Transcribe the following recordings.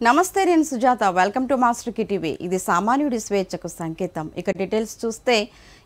నమస్తే నేను Sujatha welcome to master కి టీవీ ఇది సామాన్యుడి స్వేచ్ఛకు సంకేతం ఇక డీటెయిల్స్ చూస్తే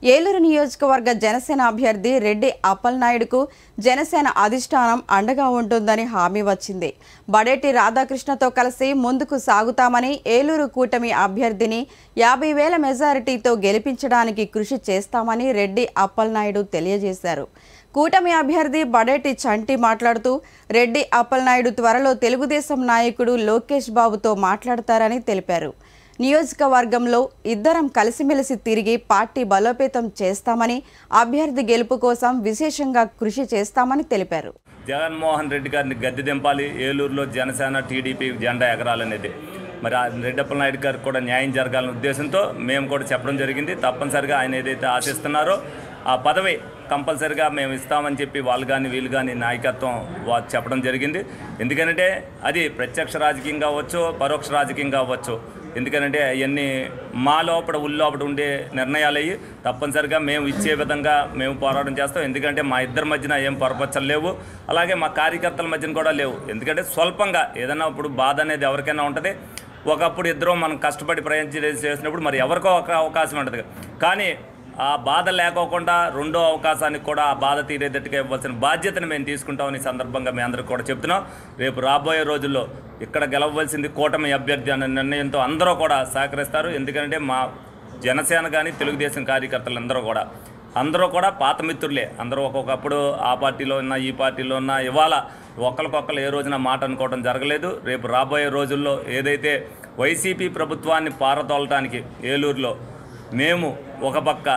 ఏలూరు నియోజకవర్గ జనసేన అభ్యర్థి రెడ్డి అప్పలనాయుడుకు జనసేన అధిష్టానం అండగా ఉంటుందని హామీ వచ్చింది బడేటి రాధాకృష్ణతో కలిసి ముందుకు సాగుతామని ఏలూరు కూటమి అభ్యర్థిని 50,000 మెజారిటీతో గెలిపించడానికి కృషి చేస్తామని రెడ్డి అప్పలనాయుడు తెలియజేశారు కూటమి అభ్యర్థి బడేటి చంటి మాట్లాడుతూ రెడ్డి అప్పలనాయుడు త్వరలో తెలుగుదేశం నాయకుడు లోకేష్ బాబుతో మాట్లాడతారని తెలిపారు నియోజకవర్గంలో ఇద్దరం కలిసిమెలిసి తిరిగి పార్టీ బలోపేతం చేస్తామని అభ్యర్థి గెలుపు కోసం విశేషంగా కృషి చేస్తామని తెలిపారు జగన్మోహన్ రెడ్డి గారిని గద్దె దింపాలి ఏలూరులో జనసేన టీడీపీ జెండా ఎగరాలనేది మరి రెడ్డి అప్పలనాయుడు గారికి కూడా న్యాయం జరగాలనే ఉద్దేశంతో మేము కూడా చెప్పడం జరిగింది తప్పనిసరిగా ఆయన ఏదైతే ఆశిస్తున్నారో ఆ పదవి కంపల్సరిగా మేము ఇస్తామని చెప్పి వాళ్ళు కానీ వీళ్ళు కానీ నాయకత్వం చెప్పడం జరిగింది ఎందుకంటే అది ప్రత్యక్ష రాజకీయంగా అవ్వచ్చు పరోక్ష రాజకీయంగా అవ్వచ్చు ఎందుకంటే అవన్నీ మా లోపల ఉల్లోపల ఉండే నిర్ణయాలు అయ్యి తప్పనిసరిగా మేము ఇచ్చే విధంగా మేము పోరాటం చేస్తాం ఎందుకంటే మా ఇద్దరి మధ్యన ఏం పొరపచ్చలు లేవు అలాగే మా కార్యకర్తల మధ్యన కూడా లేవు ఎందుకంటే స్వల్పంగా ఏదైనా ఇప్పుడు బాధ అనేది ఎవరికైనా ఉంటుంది ఒకప్పుడు ఇద్దరం మనం కష్టపడి ప్రయాణం చేసినప్పుడు మరి ఎవరికో ఒక అవకాశం ఉంటుంది కానీ ఆ బాధ లేకోకుండా రెండో అవకాశానికి కూడా ఆ బాధ తీరేటట్టుగా ఇవ్వాల్సిన బాధ్యతను మేము తీసుకుంటామని సందర్భంగా మీ అందరికీ కూడా చెప్తున్నాం రేపు రాబోయే రోజుల్లో ఇక్కడ గెలవవలసింది కూటమి అభ్యర్థి అనే నిర్ణయంతో అందరూ కూడా సహకరిస్తారు ఎందుకంటే మా జనసేన కానీ తెలుగుదేశం కార్యకర్తలు అందరూ కూడా పాత మిత్రులే అందరూ ఒక్కొక్కప్పుడు ఆ పార్టీలో ఉన్న ఈ పార్టీలో ఉన్న ఇవాళ ఒకరికొకరు ఏ రోజున మాట అనుకోవడం జరగలేదు రేపు రాబోయే రోజుల్లో ఏదైతే వైసీపీ ప్రభుత్వాన్ని పారతోలటానికి ఏలూరులో మేము ఒక పక్క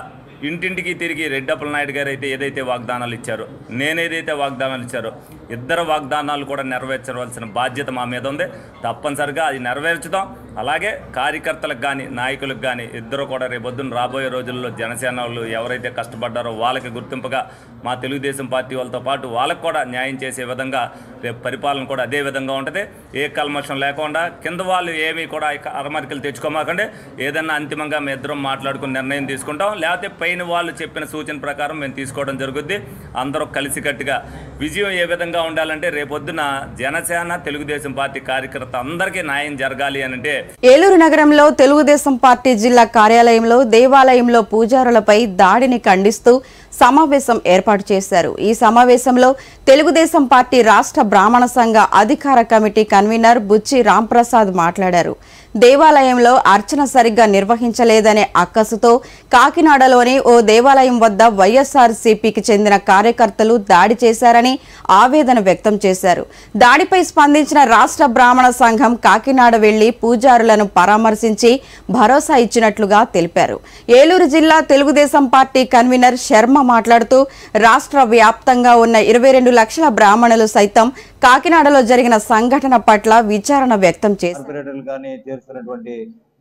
ఇంటింటికి తిరిగి రెడ్డి అప్పలనాయుడు గారు అయితే ఏదైతే వాగ్దానాలు ఇచ్చారో నేనేదైతే వాగ్దానాలు ఇచ్చారో ఇద్దరు వాగ్దానాలు కూడా నెరవేర్చవలసిన బాధ్యత మా మీద ఉంది తప్పనిసరిగా అది నెరవేర్చుదాం అలాగే కార్యకర్తలకు కానీ నాయకులకు కానీ ఇద్దరు కూడా రేపొద్దున రాబోయే రోజుల్లో జనసేన వాళ్ళు ఎవరైతే కష్టపడ్డారో వాళ్ళకి గుర్తింపుగా మా తెలుగుదేశం పార్టీ వాళ్ళతో పాటు వాళ్ళకు కూడా న్యాయం చేసే విధంగా రేపు పరిపాలన కూడా అదే విధంగా ఉంటుంది ఏ కల్మషం లేకుండా కింద వాళ్ళు ఏమీ కూడా అరమరికలు తెచ్చుకోమాకండి ఏదన్నా అంతిమంగా మేము ఇద్దరం మాట్లాడుకుని నిర్ణయం తీసుకుంటాం లేకపోతే పైన వాళ్ళు చెప్పిన సూచన ప్రకారం మేము తీసుకోవడం జరుగుద్ది అందరూ కలిసికట్టుగా విజయం ఏ విధంగా ఉండాలంటే రేపొద్దున జనసేన తెలుగుదేశం పార్టీ కార్యకర్త అందరికీ న్యాయం జరగాలి అంటే ఏలూరు నగరంలో తెలుగుదేశం పార్టీ జిల్లా కార్యాలయంలో దేవాలయంలో పూజారులపై దాడిని ఖండిస్తూ సమావేశం ఏర్పాటు చేశారు ఈ సమావేశంలో తెలుగుదేశం పార్టీ రాష్ట్ర బ్రాహ్మణ సంఘ అధికార కమిటీ కన్వీనర్ బుచ్చి రాంప్రసాద్ మాట్లాడారు దేవాలయంలో అర్చన సరిగ్గా నిర్వహించలేదనే అక్కసుతో కాకినాడలోని ఓ దేవాలయం వద్ద వైఎస్ఆర్సీపీకి చెందిన కార్యకర్తలు దాడి చేశారని ఆవేదన వ్యక్తం చేశారు దాడిపై స్పందించిన రాష్ట్ర బ్రాహ్మణ సంఘం కాకినాడ వెళ్లి పూజారులను పరామర్శించి భరోసా ఇచ్చినట్లుగా తెలిపారు ఏలూరు జిల్లా తెలుగుదేశం పార్టీ కన్వీనర్ శర్మ మాట్లాడుతూ రాష్ట్ర వ్యాప్తంగా ఉన్న 22 లక్షల బ్రాహ్మణులు సైతం కాకినాడలో జరిగిన సంఘటన పట్ల విచారణ వ్యక్తం చేస్తున్నటువంటి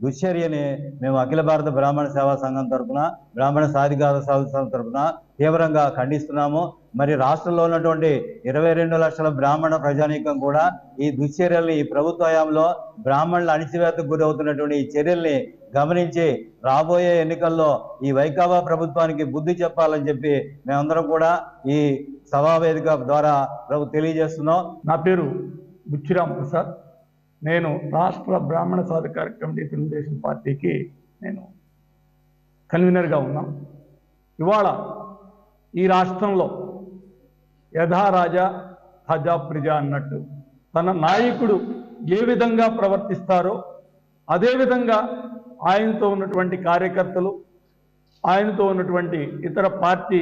దుశ్చర్యని మేము అఖిల భారత బ్రాహ్మణ సేవా సంఘం తరఫున బ్రాహ్మణ సాధికార సంఘం తరఫున తీవ్రంగా ఖండిస్తున్నాము మరి రాష్ట్రంలో ఉన్నటువంటి 22 లక్షల బ్రాహ్మణ ప్రజానీకం కూడా ఈ దుశ్చర్యల్ని ఈ ప్రభుత్వ హయాంలో బ్రాహ్మణుల అణిచివేతకు గురవుతున్నటువంటి ఈ చర్యల్ని గమనించి రాబోయే ఎన్నికల్లో ఈ వైకాపా ప్రభుత్వానికి బుద్ధి చెప్పాలని చెప్పి మేమందరం కూడా ఈ సభావేదిక ద్వారా తెలియజేస్తున్నాం. నా పేరు బుచ్చిరామ్ ప్రసాద్. నేను రాష్ట్ర బ్రాహ్మణ సాధికార కమిటీ తెలుగుదేశం పార్టీకి నేను కన్వీనర్గా ఉన్నాం. ఇవాళ ఈ రాష్ట్రంలో యథా రాజా హజా ప్రజ అన్నట్టు తన నాయకుడు ఏ విధంగా ప్రవర్తిస్తారో అదేవిధంగా ఆయనతో ఉన్నటువంటి కార్యకర్తలు ఆయనతో ఉన్నటువంటి ఇతర పార్టీ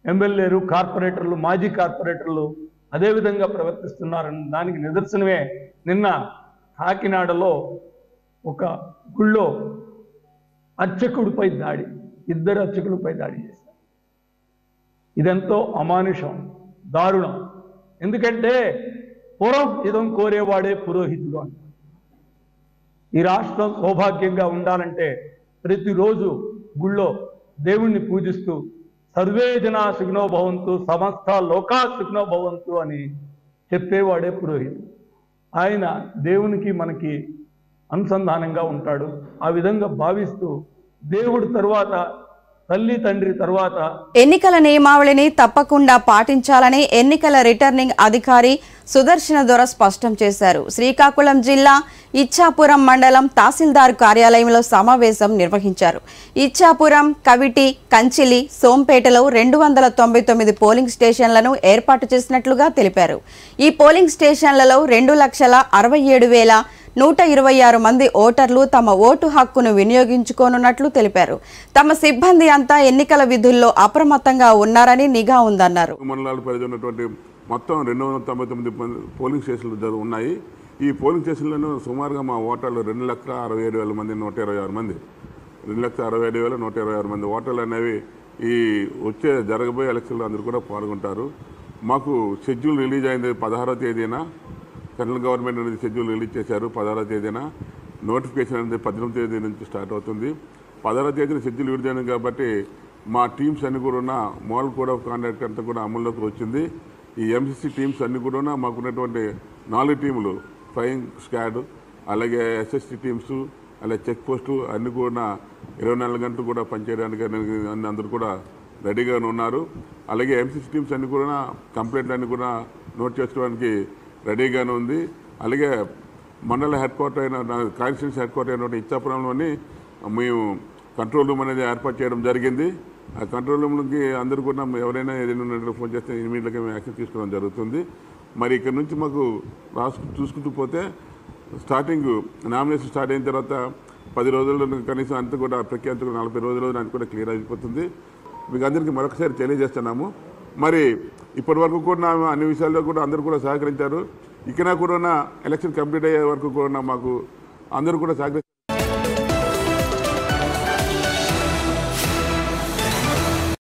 ఎమ్మెల్యేలు కార్పొరేటర్లు మాజీ కార్పొరేటర్లు అదేవిధంగా ప్రవర్తిస్తున్నారని దానికి నిదర్శనమే నిన్న కాకినాడలో ఒక గుళ్ళో అర్చకుడిపై దాడి ఇద్దరు అర్చకులపై దాడి చేశారు. ఇదెంతో అమానుషం దారుణం. ఎందుకంటే పురం ఇదం కోరేవాడే పురోహితుడు అంట. ఈ రాష్ట్రం సౌభాగ్యంగా ఉండాలంటే ప్రతిరోజు గుళ్ళో దేవుణ్ణి పూజిస్తూ సర్వే జనా సుఖినో భవంతు సమస్త లోకా సుఖినో భవంతు అని చెప్పేవాడే పురోహితుడు. ఆయన దేవునికి మనకి అనుసంధానంగా ఉంటాడు. ఆ విధంగా భావిస్తూ దేవుడు తరువాత తల్లి తండ్రి తర్వాత ఎన్నికల నియమావళిని తప్పకుండా పాటించాలని ఎన్నికల రిటర్నింగ్ అధికారి సుదర్శన దొర స్పష్టం చేశారు. శ్రీకాకుళం జిల్లా ఇచ్చాపురం మండలం తహసీల్దార్ కార్యాలయంలో సమావేశం నిర్వహించారు. ఇచ్చాపురం, కవిటి, కంచిలి, సోంపేటలో 299 పోలింగ్ స్టేషన్లను ఏర్పాటు చేసినట్లుగా తెలిపారు. ఈ పోలింగ్ స్టేషన్లలో 2,67,126 మంది ఓటర్లు తమ ఓటు హక్కును వినియోగించుకోనున్నట్లు తెలిపారు. తమ సిబ్బంది అంతా ఎన్నికల విధుల్లో అప్రమత్తంగా ఉన్నారని నిఘా ఉందన్నారు. మొత్తం 299 పోలింగ్ స్టేషన్లు ఉన్నాయి. ఈ పోలింగ్ స్టేషన్లను సుమారుగా మా ఓటర్లు 2,67,000 మంది 126 మంది 2,67,126 మంది ఓటర్లు అనేవి ఈ వచ్చే జరగబోయే ఎలక్షన్లో అందరూ కూడా పాల్గొంటారు. మాకు షెడ్యూల్ రిలీజ్ అయింది 16వ తేదీన. సెంట్రల్ గవర్నమెంట్ అనేది షెడ్యూల్ రిలీజ్ చేశారు 16వ తేదీన. నోటిఫికేషన్ అనేది 18వ తేదీ నుంచి స్టార్ట్ అవుతుంది. 16వ తేదీన షెడ్యూల్ విడుదలైంది కాబట్టి మా టీమ్స్ అన్ని కూడా ఉన్న మోడల్ కోడ్ ఆఫ్ కాండక్ట్ అంతా కూడా అమల్లోకి వచ్చింది. ఈ ఎంసీసీ టీమ్స్ అన్ని కూడా మాకున్నటువంటి 4 టీములు, ఫ్లయింగ్ స్క్వాడ్, అలాగే ఎస్ఎస్టీ టీమ్స్, అలాగే చెక్ పోస్టు అన్ని కూడా 24 గంటలు కూడా పనిచేయడానికి అందరూ కూడా రెడీగా ఉన్నారు. అలాగే ఎంసీసీ టీమ్స్ అన్ని కూడా కంప్లైంట్లు అన్ని కూడా నోట్ చేసుకోవడానికి రెడీగానే ఉంది. అలాగే మండల హెడ్ క్వార్టర్ అయిన కాన్స్టిట్యూన్సీ హెడ్ క్వార్టర్ అయిన ఇచ్చాపురంలోని మేము కంట్రోల్ రూమ్ అనేది ఏర్పాటు చేయడం జరిగింది. ఆ కంట్రోల్ రూమ్కి అందరూ కూడా ఎవరైనా ఏదైనా ఫోన్ చేస్తే ఇమీడియట్గా మేము యాక్షన్ తీసుకోవడం జరుగుతుంది. మరి ఇక్కడ నుంచి మాకు చూసుకుంటూ పోతే స్టార్టింగ్ నామినేషన్ స్టార్ట్ అయిన తర్వాత 10 రోజుల్లో కనీసం అంతా కూడా ప్రక్రియ 40 రోజుల్లో అంతా కూడా క్లియర్ అయిపోతుంది. మీకు అందరికీ మరొకసారి తెలియజేస్తున్నాము. మరి ఇప్పటి వరకు కూడా అన్ని విషయాల్లో కూడా అందరూ కూడా సహకరించారు. ఇక్కడ కూడా ఎలక్షన్ కంప్లీట్ అయ్యే వరకు కూడా మాకు అందరూ కూడా సహకరించారు.